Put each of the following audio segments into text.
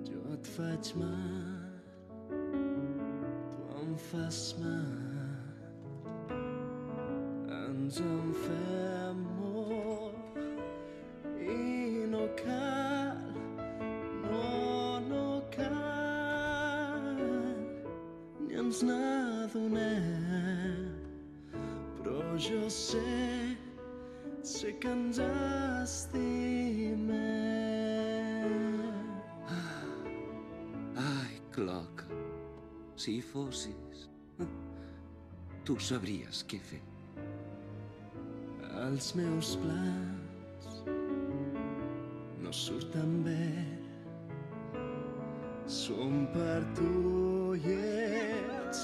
Jo et faig mal, tu em fas mal. Ens en fem molt i no cal, no cal, ni ens n'adonem. Però jo sé que ens estimem. Ai, Cloca, si hi fossis, tu sabries què fer. Els meus plans no surten bé, són per tu i ets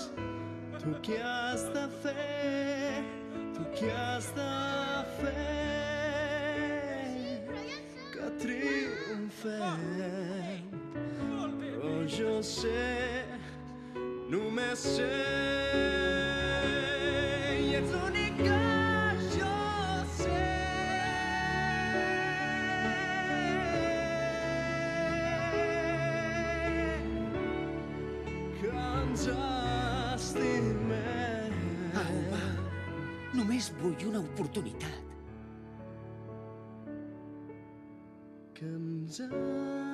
tu qui has de fer, tu qui has de fer que triomfem. Però jo sé, només sé, i ets l'únic que jo sé, que ens estimem. Au, va, només vull una oportunitat. Que ens estimem.